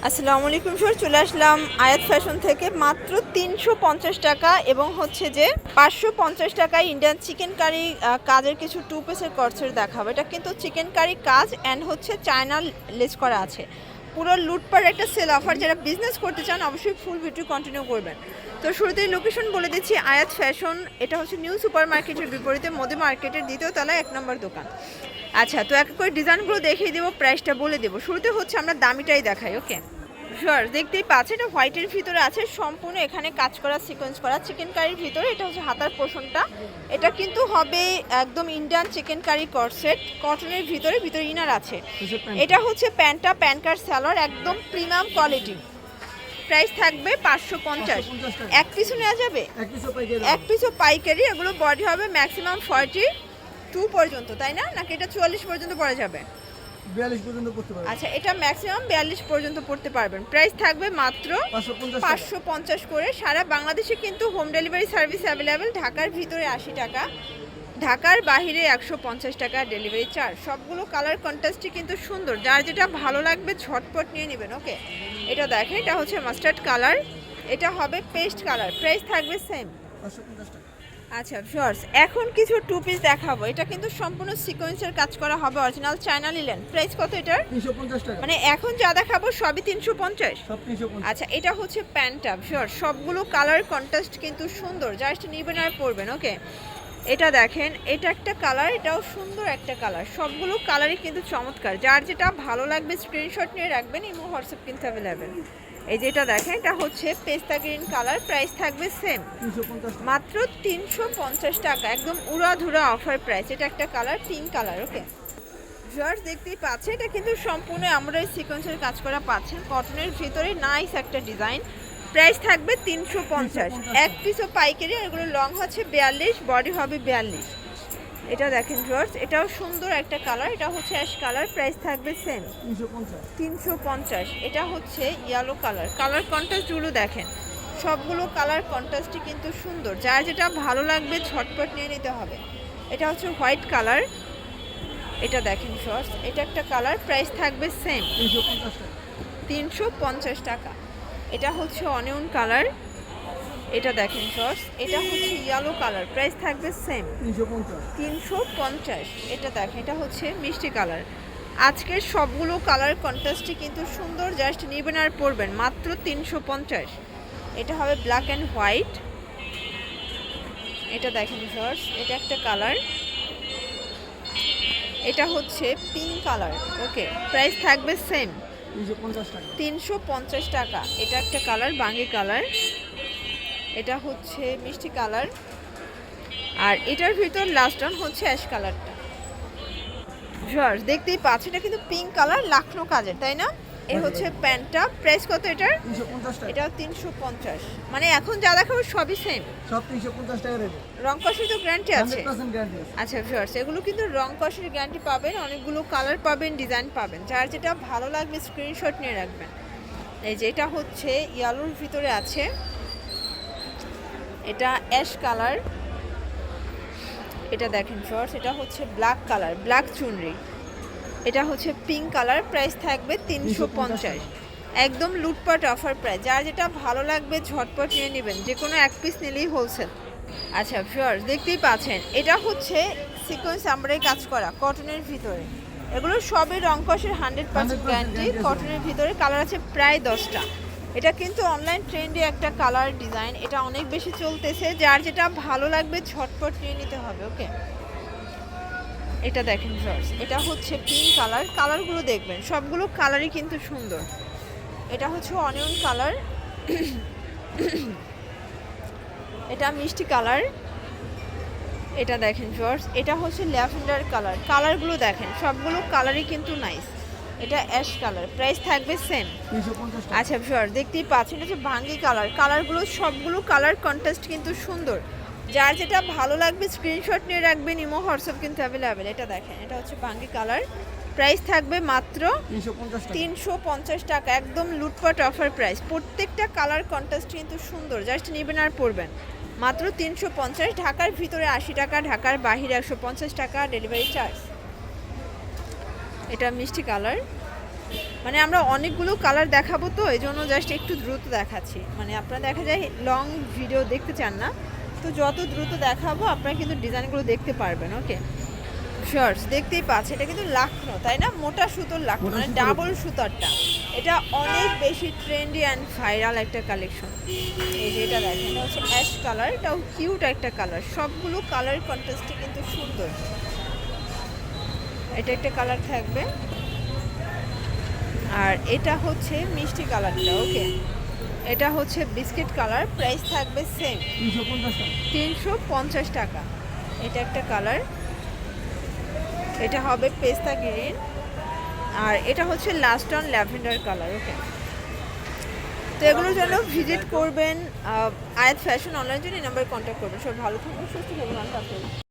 আসসালামু আলাইকুম স্যার, চলে আসলাম আয়াত ফ্যাশন থেকে মাত্র 350 টাকা এবং হচ্ছে যে 550 টাকায় ইন্ডিয়ান চিকেন কারি কাজের কিছু টু পিসের কর্সের দেখাবো। এটা কিন্তু চিকেন কারি কাজ অ্যান্ড হচ্ছে চায়না লেস করা আছে। পুরো লুটপার একটা সেল অফার, যারা বিজনেস করতে চান অবশ্যই ফুল ভিডিও কন্টিনিউ করবেন। তো শুরুতেই লোকেশন বলে দিচ্ছি, আয়াত ফ্যাশন, এটা হচ্ছে নিউ সুপার মার্কেটের বিপরীতে মোদি মার্কেটের দ্বিতীয় তলায় 1 নম্বর দোকান। আচ্ছা, তো এক করে ডিজাইনগুলো দেখিয়ে দেবো, প্রাইসটা বলে দেবো। শুরুতে হচ্ছে আমরা দামিটাই দেখাই। ওকে শিওর, দেখতেই পাচ্ছেন এটা হোয়াইটের ভিতরে আছে, সম্পূর্ণ এখানে কাজ করা সিকোয়েন্স করা চিকেন কারির ভিতরে। এটা হচ্ছে হাতার পোর্শনটা, এটা কিন্তু হবে একদম ইন্ডিয়ান চিকেন কারি কর্সেট, কটনের ভিতরে ভিতরে ইনার আছে। এটা হচ্ছে প্যান্টটা, প্যান্ট কার্ড সালোয়ার, একদম প্রিমিয়াম কোয়ালিটি। প্রাইস থাকবে 550। এক পিসও নেওয়া যাবে, এক পিসও পাইকারি। এগুলো বডি হবে ম্যাক্সিমাম 42 পর্যন্ত, তাই না? নাকি এটা 44 পর্যন্ত পড়া যাবে? 42 পর্যন্ত পড়তে পারবেন। আচ্ছা, এটা ম্যাক্সিমাম 42 পর্যন্ত পড়তে পারবেন। প্রাইস থাকবে মাত্র 550 করে। সারা বাংলাদেশে কিন্তু হোম ডেলিভারি সার্ভিস অ্যাভেলেবেল। ঢাকার ভিতরে 80 টাকা, ঢাকার বাইরে 150 টাকা ডেলিভারি চার্জ। সবগুলো কালার কন্ট্রাস্টই কিন্তু সুন্দর, যার যেটা ভালো লাগবে ঝটপট নিয়ে নেবেন। ওকে, এটা দেখেন, এটা হচ্ছে মাস্টার্ড কালার, এটা হবে পেস্ট কালার। প্রাইস থাকবে সেম 550 টাকা। আচ্ছা ভিউয়ার্স, এখন কিছু টু পিস দেখাবো। এটা কিন্তু সম্পূর্ণ সিকোয়েন্সের কাজ করা হবে, অরিজিনাল চায়না লিলেন। প্রাইস কত এটার? 350 টাকা। মানে এখন যা দেখাবো সবই 350। সব 350। আচ্ছা, এটা হচ্ছে প্যান্টটা ভিউয়ার্স, সবগুলো কালার কন্ট্রাস্ট কিন্তু সুন্দর, জাস্ট নিবেন আর পরবেন। ওকে, এটা দেখেন, এটা একটা কালার, এটাও সুন্দর একটা কালার। সবগুলো কালারই কিন্তু চমৎকার, যার যেটা ভালো লাগবে স্ক্রিনশট নিয়ে রাখবেন, ইমো হোয়াটসঅ্যাপ কিন্তু অ্যাভেলেবেল। এই যেটা দেখেন, এটা হচ্ছে পেস্তা গ্রিন কালার। প্রাইস থাকবে সেম 350 মাত্র 350 টাকা, একদম উড়াধুরা অফার প্রাইস। এটা একটা colour, pink colour. Okay viewers, দেখতেই পাচ্ছেন এটা কিন্তু সম্পূর্ণ আমরা এই সিকোয়েন্সের কাজ করা পাচ্ছেন, কটনের ভিতরে নাইস একটা ডিজাইন। প্রাইস থাকবে 350। এক পিসও পাইকারি, আর এগুলো লং হচ্ছে 42, বডি হবে 42। এটা দেখেন ভিউয়ার্স, এটাও সুন্দর একটা কালার, এটা হচ্ছে অ্যাশ কালার। প্রাইস থাকবে সেম 350। এটা হচ্ছে ইয়েলো কালার, কালার কন্ট্রাস্টগুলো দেখেন, সবগুলো কালার কন্ট্রাস্টই কিন্তু সুন্দর, যার যেটা ভালো লাগবে ঝটপট নিয়ে নিতে হবে। এটা হচ্ছে হোয়াইট কালার, এটা দেখেন ভিউয়ার্স, এটা একটা কালার। প্রাইস থাকবে সেম 350 টাকা। 350 টাকা। এটা হচ্ছে অনিয়ন কালার, এটা দেখেন ভিউয়ার্স, এটা হচ্ছে ইয়েলো কালার। প্রাইস থাকবে সেম 350। এটা দেখেন, এটা হচ্ছে মিষ্টি কালার। আজকের সবগুলো কালার কন্ট্রাস্টই কিন্তু সুন্দর, জাস্ট নেবেন আর পরবেন মাত্র 350। এটা হবে ব্ল্যাক অ্যান্ড হোয়াইট, এটা দেখেন ভিউয়ার্স, এটা একটা কালার, এটা হচ্ছে পিঙ্ক কালার। ওকে, প্রাইস থাকবে সেম 350 টাকা। এটা একটা কালার, বাঙ্গি কালার, এটা হচ্ছে মিষ্টি কালার, আর এটার ভিতর লাস্ট ওয়ান হচ্ছে অ্যাশ কালারটা। ভিউয়ার্স, দেখতেই পাচ্ছেন এটা কিন্তু পিঙ্ক কালার, লাখনো কাজের, তাই না? এই হচ্ছে প্যান্টটা। প্রাইস কত এটার? 350 টাকা। এটাও 350। মানে এখন যা দেখাবো সবই সেম। সব 350 টাকা রেট। রং কষের তো গ্যারান্টি আছে? 100% গ্যারান্টি আছে। আচ্ছা ভিউয়ার্স, এগুলো কিন্তু রং কষের গ্যারান্টি পাবেন, অনেকগুলো কালার পাবেন, ডিজাইন পাবেন, যার যেটা ভালো লাগবে স্ক্রিনশট নিয়ে রাখবেন। এই যে এটা হচ্ছে ইয়েলোর ভিতরে আছে, এটা অ্যাশ কালার, এটা দেখেন ভিউয়ার্স, এটা হচ্ছে ব্ল্যাক কালার, ব্ল্যাক চুনরি, এটা হচ্ছে পিঙ্ক কালার। প্রাইস থাকবে 350। একদম লুটপাট অফার প্রাইস, যার যেটা ভালো লাগবে ঝটপট নিয়ে নেবেন, যে কোনো এক পিস নিলেই হোলসেল। আচ্ছা ভিউয়ার্স, দেখতেই পাচ্ছেন এটা হচ্ছে সিকোয়েন্স আমরাই কাজ করা কটনের ভিতরে। এগুলো সবই রং কষের 100% গ্যারান্টি। কটনের ভিতরে কালার আছে প্রায় 10টা। এটা কিন্তু অনলাইন ট্রেন্ডে একটা কালার ডিজাইন, এটা অনেক বেশি চলতেছে, যার যেটা ভালো লাগবে ঝটপট নিয়ে নিতে হবে। ওকে, এটা দেখেন ভিউয়ার্স, এটা হচ্ছে পিঙ্ক কালার, কালারগুলো দেখবেন সবগুলো কালারই কিন্তু সুন্দর। এটা হচ্ছে অনিয়ন কালার, এটা মিষ্টি কালার, এটা দেখেন ভিউয়ার্স, এটা হচ্ছে ল্যাভেন্ডার কালার। কালারগুলো দেখেন সবগুলো কালারই কিন্তু নাইস। এটা অ্যাশ কালার। প্রাইস থাকবে সেম 350 টাকা। আচ্ছা ভিউয়ার্স, দেখতেই পাচ্ছেন এটা হচ্ছে ভাঙ্গি কালার। কালারগুলো সবগুলো কালার কন্ট্রাস্ট কিন্তু সুন্দর, যার যেটা ভালো লাগবে স্ক্রিনশট নিয়ে রাখবেন, ইমো হোয়াটসঅ্যাপ কিন্তু অ্যাভেলেবেল। এটা দেখেন, এটা হচ্ছে ভাঙ্গি কালার। প্রাইস থাকবে মাত্র 350 টাকা, একদম লুটপাট অফার প্রাইস। প্রত্যেকটা কালার কন্ট্রাস্ট কিন্তু সুন্দর, জাস্ট নেবেন আর পরবেন মাত্র 350। ঢাকার ভিতরে 80 টাকা, ঢাকার বাইরে 150 টাকা ডেলিভারি চার্জ। এটা মিষ্টি কালার, মানে আমরা অনেকগুলো কালার দেখাবো তো এই জন্য জাস্ট একটু দ্রুত দেখাচ্ছি, মানে আপনারা দেখা যায় লং ভিডিও দেখতে চান না, তো যত দ্রুত দেখাবো আপনারা কিন্তু ডিজাইনগুলো দেখতে পারবেন। ওকে, শর্টস দেখতেই পাচ্ছি, এটা কিন্তু লাখনো, তাই না? মোটা সুতোর লাখনো, মোটা মানে সুতোর। ডাবল সুতারটা। এটা অনেক বেশি ট্রেন্ডি অ্যান্ড ভাইরাল একটা কালেকশন। এই যে এটা দেখেন, এটা হচ্ছে অ্যাশ কালার, এটাও কিউট একটা কালার, সবগুলো কালার কন্ট্রাস্টে কিন্তু সুন্দর। এটা একটা কালার থাকবে, আর এটা হচ্ছে মিষ্টি কালারটা। ওকে, এটা হচ্ছে বিস্কিট কালার, প্রাইস থাকবে সেম 350 টাকা। 350 টাকা। এটা একটা কালার, এটা হবে পেস্তা গ্রিন, আর এটা হচ্ছে লাস্ট অন ল্যাভেন্ডার কালার। ওকে, তো এগুলোর জন্য ভিজিট করবেন আয়াত ফ্যাশন অনলাইন, জন্য এই নাম্বারে কন্ট্যাক্ট করবেন। সব ভালো থাকবেন, সুস্থ থাকবেন, আল্লাহ হাফেজ।